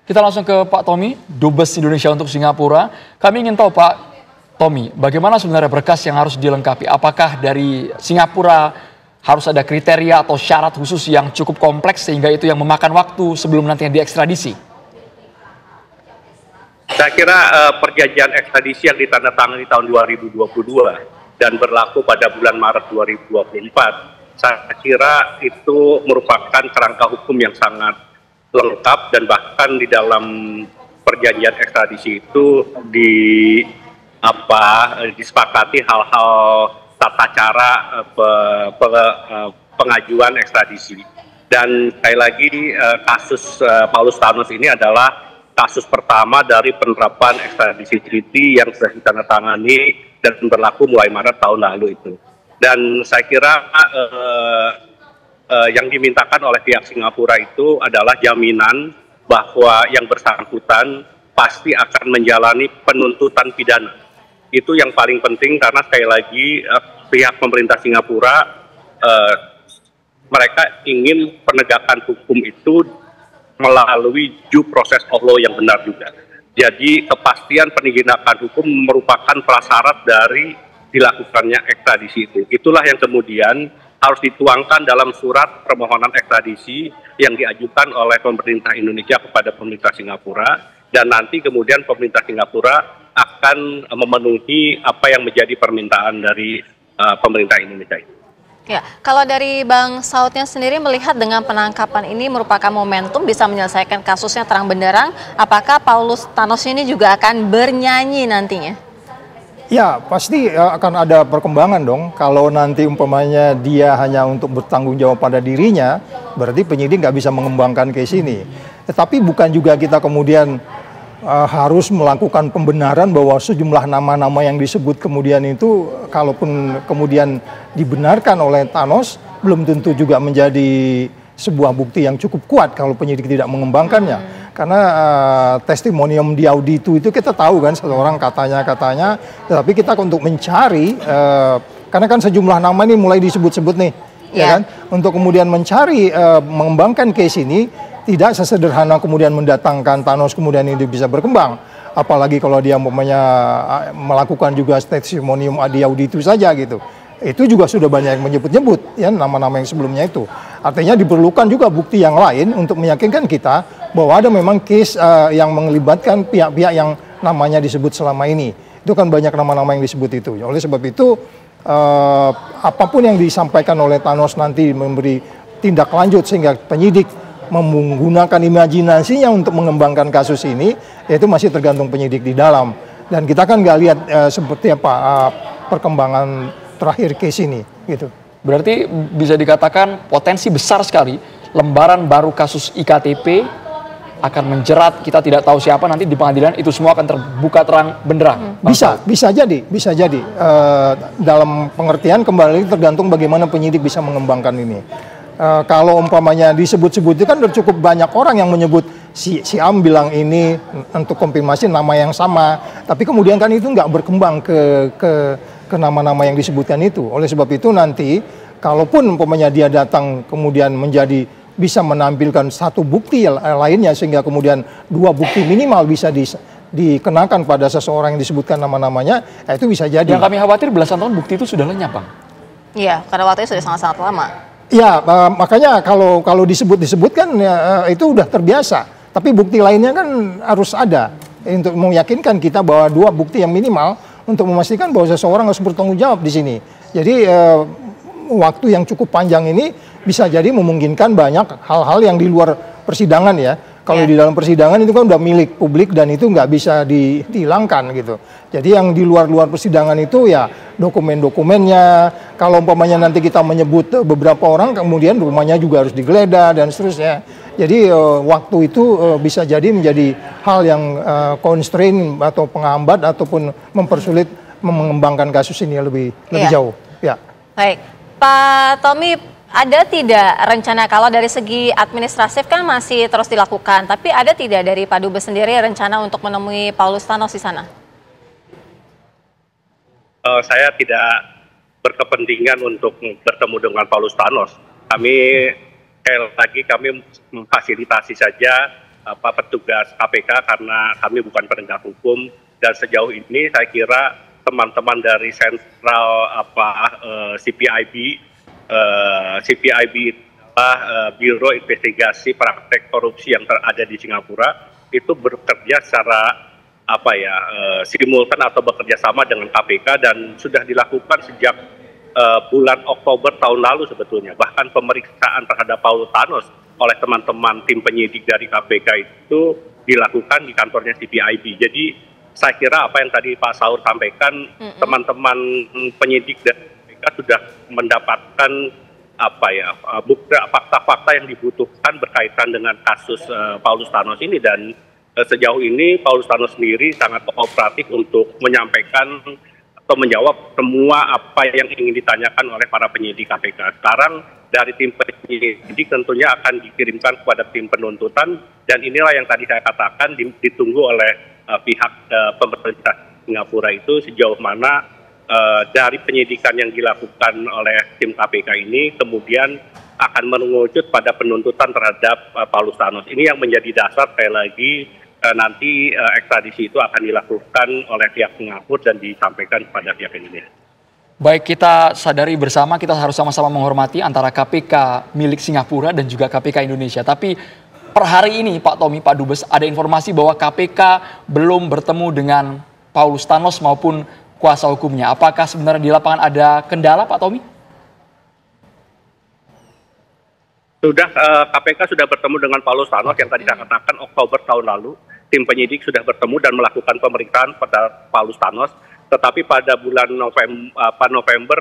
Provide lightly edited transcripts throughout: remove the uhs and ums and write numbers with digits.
Kita langsung ke Pak Tommy, Dubes Indonesia untuk Singapura. Kami ingin tahu Pak Tommy, bagaimana sebenarnya berkas yang harus dilengkapi? Apakah dari Singapura harus ada kriteria atau syarat khusus yang cukup kompleks sehingga itu yang memakan waktu sebelum nantinya diekstradisi? Saya kira perjanjian ekstradisi yang ditandatangani tahun 2022 dan berlaku pada bulan Maret 2024, saya kira itu merupakan kerangka hukum yang sangat lengkap, dan bahkan di dalam perjanjian ekstradisi itu disepakati hal-hal tata cara pengajuan ekstradisi. Dan sekali lagi kasus Paulus Thanos ini adalah kasus pertama dari penerapan ekstradisi treaty yang sudah ditandatangani dan berlaku mulai Maret tahun lalu itu. Dan saya kira yang dimintakan oleh pihak Singapura itu adalah jaminan bahwa yang bersangkutan pasti akan menjalani penuntutan pidana. Itu yang paling penting, karena sekali lagi pihak pemerintah Singapura mereka ingin penegakan hukum itu melalui due process of law yang benar juga. Jadi kepastian penegakan hukum merupakan prasyarat dari dilakukannya ekstradisi itu. Itulah yang kemudian harus dituangkan dalam surat permohonan ekstradisi yang diajukan oleh pemerintah Indonesia kepada pemerintah Singapura, dan nanti kemudian pemerintah Singapura akan memenuhi apa yang menjadi permintaan dari pemerintah Indonesia itu. Ya, kalau dari Bang Saudnya sendiri melihat dengan penangkapan ini merupakan momentum bisa menyelesaikan kasusnya terang benderang, apakah Paulus Thanos ini juga akan bernyanyi nantinya? Ya, pasti akan ada perkembangan dong. Kalau nanti umpamanya dia hanya untuk bertanggung jawab pada dirinya, berarti penyidik nggak bisa mengembangkan case ini. Tetapi bukan juga kita kemudian harus melakukan pembenaran bahwa sejumlah nama-nama yang disebut kemudian itu, kalaupun kemudian dibenarkan oleh Thanos, belum tentu juga menjadi sebuah bukti yang cukup kuat kalau penyidik tidak mengembangkannya. Karena testimonium di auditu itu kita tahu kan, seseorang katanya, tetapi kita untuk mencari, karena kan sejumlah nama ini mulai disebut-sebut nih, ya kan, untuk kemudian mencari mengembangkan case ini, tidak sesederhana kemudian mendatangkan Thanos kemudian ini bisa berkembang. Apalagi kalau dia umpamanya melakukan juga testimonium di auditu saja gitu. Itu juga sudah banyak yang menyebut-nyebut ya nama-nama yang sebelumnya itu. Artinya diperlukan juga bukti yang lain untuk meyakinkan kita bahwa ada memang case yang melibatkan pihak-pihak yang namanya disebut selama ini. Itu kan banyak nama-nama yang disebut itu. Oleh sebab itu apapun yang disampaikan oleh Thanos nanti memberi tindak lanjut sehingga penyidik menggunakan imajinasinya untuk mengembangkan kasus ini, yaitu masih tergantung penyidik di dalam. Dan kita kan nggak lihat seperti apa perkembangan terakhir case ini, gitu. Berarti bisa dikatakan potensi besar sekali lembaran baru kasus IKTP akan menjerat kita tidak tahu siapa nanti di pengadilan, itu semua akan terbuka terang benderang. Bisa jadi. Dalam pengertian kembali tergantung bagaimana penyidik bisa mengembangkan ini. Kalau umpamanya disebut-sebut itu kan cukup banyak orang yang menyebut si Am bilang ini untuk konfirmasi nama yang sama, tapi kemudian kan itu nggak berkembang ke nama-nama yang disebutkan itu. Oleh sebab itu nanti kalaupun umpamanya dia datang kemudian menjadi bisa menampilkan satu bukti lainnya sehingga kemudian dua bukti minimal bisa dikenakan pada seseorang yang disebutkan nama-namanya, itu bisa jadi. Yang kami khawatir belasan tahun bukti itu sudah lenyap, Bang. Iya, karena waktunya sudah sangat-sangat lama. Ya, makanya kalau disebut-disebutkan ya, itu udah terbiasa. Tapi bukti lainnya kan harus ada untuk meyakinkan kita bahwa dua bukti yang minimal untuk memastikan bahwa seseorang harus bertanggung jawab di sini. Jadi waktu yang cukup panjang ini bisa jadi memungkinkan banyak hal-hal yang di luar persidangan ya. Kalau di dalam persidangan itu kan udah milik publik dan itu nggak bisa dihilangkan gitu. Jadi yang di luar persidangan itu ya dokumen-dokumennya. Kalau umpamanya nanti kita menyebut beberapa orang, kemudian rumahnya juga harus digeledah dan seterusnya. Jadi waktu itu bisa jadi menjadi hal yang constraint atau penghambat ataupun mempersulit mengembangkan kasus ini lebih jauh. Ya. Baik, Pak Tommy. Ada tidak rencana, kalau dari segi administratif kan masih terus dilakukan, tapi ada tidak dari Pak Dubes sendiri rencana untuk menemui Paulus Thanos di sana? Saya tidak berkepentingan untuk bertemu dengan Paulus Thanos. Kami memfasilitasi saja petugas KPK karena kami bukan penegak hukum, dan sejauh ini saya kira teman-teman dari sentral CPIB adalah Biro Investigasi Praktek Korupsi yang ada di Singapura, itu bekerja secara simultan atau bekerja sama dengan KPK, dan sudah dilakukan sejak bulan Oktober tahun lalu sebetulnya. Bahkan pemeriksaan terhadap Paulus Thanos oleh teman-teman tim penyidik dari KPK itu dilakukan di kantornya CPIB. Jadi saya kira apa yang tadi Pak Saur sampaikan, teman-teman penyidik dari KPK sudah mendapatkan fakta-fakta yang dibutuhkan berkaitan dengan kasus Paulus Thanos ini, dan sejauh ini Paulus Thanos sendiri sangat kooperatif untuk menyampaikan atau menjawab semua apa yang ingin ditanyakan oleh para penyidik KPK. Sekarang dari tim penyidik tentunya akan dikirimkan kepada tim penuntutan, dan inilah yang tadi saya katakan ditunggu oleh pihak pemerintah Singapura itu sejauh mana dari penyidikan yang dilakukan oleh tim KPK ini kemudian akan mengerucut pada penuntutan terhadap Paulus Thanos. Ini yang menjadi dasar sekali lagi nanti ekstradisi itu akan dilakukan oleh pihak Singapura dan disampaikan kepada pihak Indonesia. Baik, kita sadari bersama kita harus sama-sama menghormati antara KPK milik Singapura dan juga KPK Indonesia. Tapi per hari ini Pak Tommy, Pak Dubes, ada informasi bahwa KPK belum bertemu dengan Paulus Thanos maupun kuasa hukumnya. Apakah sebenarnya di lapangan ada kendala, Pak Tommy? Sudah, KPK sudah bertemu dengan Paulus Thanos yang tadi saya katakan Oktober tahun lalu. Tim penyidik sudah bertemu dan melakukan pemeriksaan pada Paulus Thanos. Tetapi pada bulan November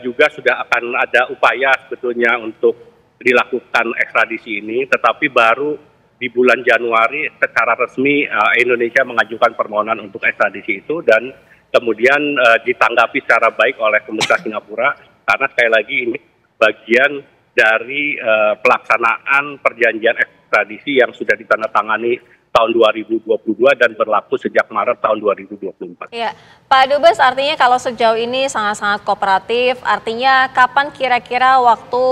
juga sudah akan ada upaya sebetulnya untuk dilakukan ekstradisi ini. Tetapi baru di bulan Januari secara resmi Indonesia mengajukan permohonan untuk ekstradisi itu, dan kemudian ditanggapi secara baik oleh pemerintah Singapura, karena sekali lagi ini bagian dari pelaksanaan perjanjian ekstradisi yang sudah ditandatangani tahun 2022 dan berlaku sejak Maret tahun 2024. Ya, Pak Dubes, artinya kalau sejauh ini sangat-sangat kooperatif, artinya kapan kira-kira waktu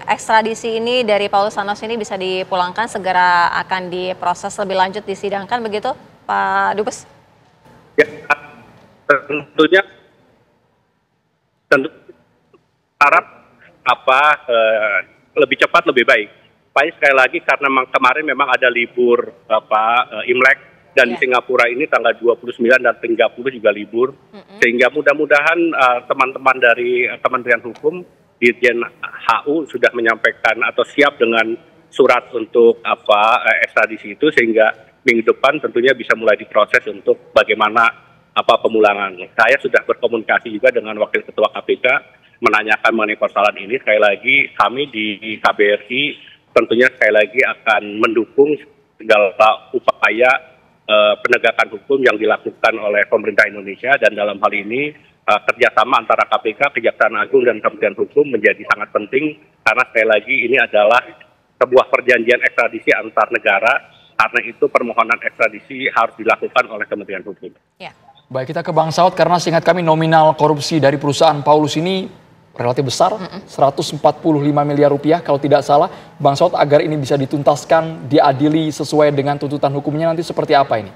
ekstradisi ini dari Paulus Thanos ini bisa dipulangkan, segera akan diproses lebih lanjut, disidangkan begitu, Pak Dubes? Ya, tentunya harap lebih cepat lebih baik. Sekali lagi karena kemarin memang ada libur Imlek, dan di Singapura ini tanggal 29 dan 30 juga libur, sehingga mudah-mudahan teman-teman dari Kementerian Hukum Dirjen HU sudah menyampaikan atau siap dengan surat untuk ekstradisi itu, sehingga minggu depan tentunya bisa mulai diproses untuk bagaimana pemulangan. Saya sudah berkomunikasi juga dengan Wakil Ketua KPK menanyakan mengenai persoalan ini. Sekali lagi kami di KBRI tentunya sekali lagi akan mendukung segala upaya penegakan hukum yang dilakukan oleh pemerintah Indonesia, dan dalam hal ini kerjasama antara KPK, Kejaksaan Agung, dan Kementerian Hukum menjadi sangat penting, karena sekali lagi ini adalah sebuah perjanjian ekstradisi antar negara, karena itu permohonan ekstradisi harus dilakukan oleh Kementerian Hukum. Ya. Baik, kita ke Bang Saud, karena seingat kami nominal korupsi dari perusahaan Paulus ini relatif besar, 145 miliar rupiah kalau tidak salah. Bang Saud, agar ini bisa dituntaskan, diadili sesuai dengan tuntutan hukumnya nanti seperti apa ini?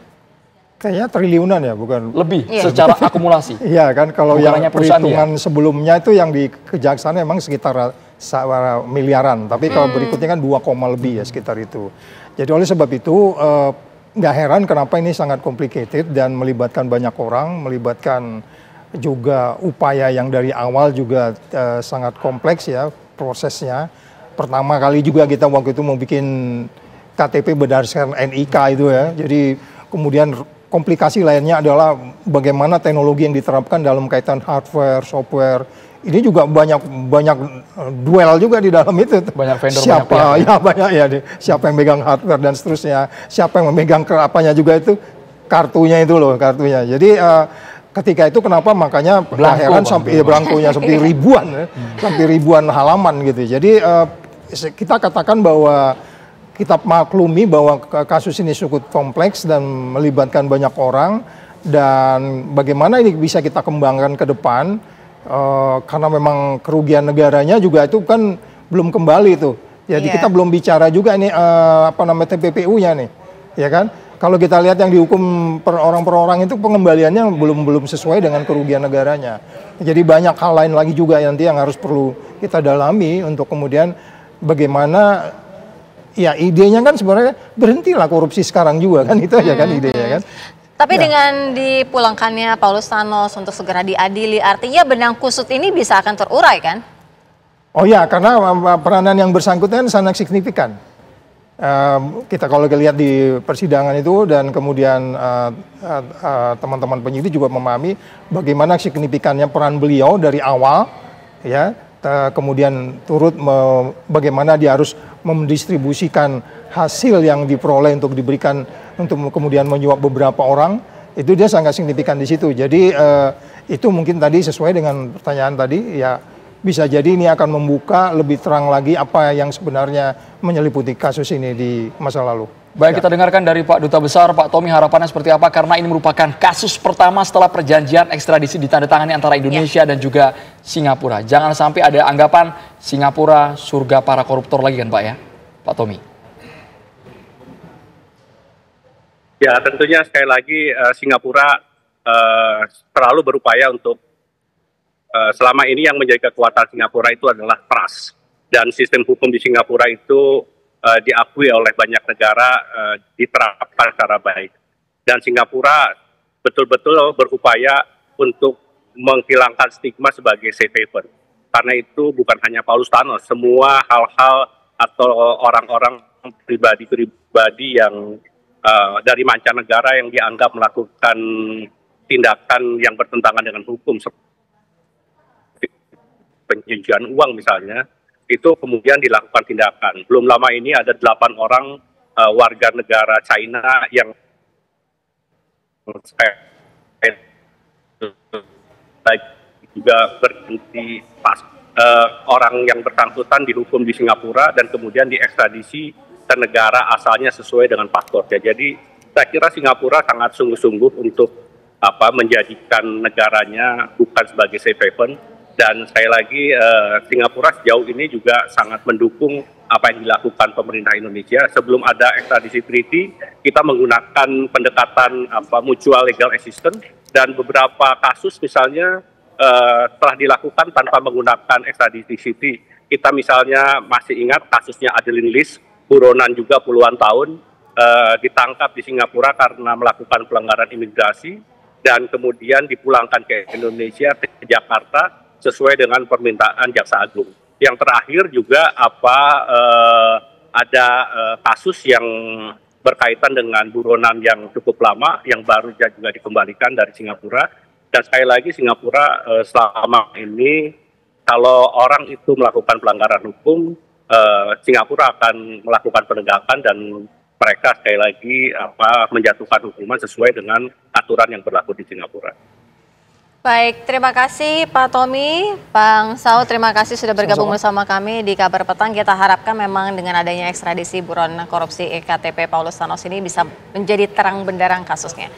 Kayaknya triliunan ya, bukan? Lebih, secara akumulasi. Iya kan, kalau bukan yang perhitungan sebelumnya itu yang di Kejaksaan memang sekitar miliaran. Tapi kalau berikutnya kan 2, lebih ya sekitar itu. Jadi oleh sebab itu nggak heran kenapa ini sangat complicated dan melibatkan banyak orang, melibatkan juga upaya yang dari awal juga sangat kompleks ya prosesnya. Pertama kali juga kita waktu itu mau bikin KTP berdasarkan NIK itu ya. Jadi kemudian komplikasi lainnya adalah bagaimana teknologi yang diterapkan dalam kaitan hardware, software. Ini juga banyak duel juga di dalam itu. Banyak vendor, siapa yang megang hardware dan seterusnya, siapa yang memegang apanya juga itu, kartunya itu loh, kartunya. Jadi ketika itu kenapa makanya heran sampai belangkonya sampai ribuan ya, sampai ribuan halaman gitu. Jadi kita katakan bahwa kita maklumi bahwa kasus ini cukup kompleks dan melibatkan banyak orang, dan bagaimana ini bisa kita kembangkan ke depan, karena memang kerugian negaranya juga itu kan belum kembali tuh Jadi kita belum bicara juga nih apa namanya TPPU-nya nih, ya kan? Kalau kita lihat yang dihukum per orang itu pengembaliannya belum sesuai dengan kerugian negaranya. Jadi banyak hal lain lagi juga nanti yang harus perlu kita dalami untuk kemudian bagaimana ya idenya kan sebenarnya berhentilah korupsi sekarang juga kan, itu aja kan idenya kan. Tapi dengan dipulangkannya Paulus Thanos untuk segera diadili, artinya benang kusut ini bisa akan terurai kan? Oh ya, karena peranan yang bersangkutan sangat signifikan. Kita kalau lihat di persidangan itu dan kemudian teman-teman penyidik juga memahami bagaimana signifikannya peran beliau dari awal, ya, kemudian turut bagaimana dia harus mendistribusikan hasil yang diperoleh untuk diberikan untuk kemudian menyuap beberapa orang, itu dia sangat signifikan di situ. Jadi itu mungkin tadi sesuai dengan pertanyaan tadi, ya bisa jadi ini akan membuka lebih terang lagi apa yang sebenarnya menyeliputi kasus ini di masa lalu. Baik, kita dengarkan dari Pak Duta Besar, Pak Tommy, harapannya seperti apa? Karena ini merupakan kasus pertama setelah perjanjian ekstradisi ditandatangani antara Indonesia dan juga Singapura. Jangan sampai ada anggapan Singapura surga para koruptor lagi kan Pak ya? Pak Tommy. Ya tentunya sekali lagi Singapura selalu berupaya untuk selama ini yang menjadi kekuatan Singapura itu adalah trust. Dan sistem hukum di Singapura itu diakui oleh banyak negara, diterapkan secara baik. Dan Singapura betul-betul berupaya untuk menghilangkan stigma sebagai safe haven. Karena itu bukan hanya Paulus Thanos, semua hal-hal atau orang-orang pribadi-pribadi yang dari mancanegara yang dianggap melakukan tindakan yang bertentangan dengan hukum, pencucian uang misalnya, itu kemudian dilakukan tindakan. Belum lama ini ada 8 orang warga negara China yang juga berhenti pas orang yang bersangkutan dihukum di Singapura dan kemudian diekstradisi ke negara asalnya sesuai dengan paspornya. Jadi saya kira Singapura sangat sungguh-sungguh untuk menjadikan negaranya bukan sebagai safe haven. Dan sekali lagi Singapura sejauh ini juga sangat mendukung apa yang dilakukan pemerintah Indonesia. Sebelum ada ekstradisi treaty, kita menggunakan pendekatan mutual legal assistance, dan beberapa kasus misalnya telah dilakukan tanpa menggunakan ekstradisi treaty. Kita misalnya masih ingat kasusnya Adeline Lis, buronan juga puluhan tahun, ditangkap di Singapura karena melakukan pelanggaran imigrasi dan kemudian dipulangkan ke Indonesia, ke Jakarta, sesuai dengan permintaan Jaksa Agung. Yang terakhir juga ada kasus yang berkaitan dengan buronan yang cukup lama yang baru juga dikembalikan dari Singapura. Dan sekali lagi Singapura selama ini kalau orang itu melakukan pelanggaran hukum, Singapura akan melakukan penegakan dan mereka sekali lagi menjatuhkan hukuman sesuai dengan aturan yang berlaku di Singapura. Baik, terima kasih Pak Tommy, Bang Saud, terima kasih sudah bergabung bersama kami di Kabar Petang. Kita harapkan memang dengan adanya ekstradisi buron korupsi EKTP Paulus Thanos ini bisa menjadi terang benderang kasusnya.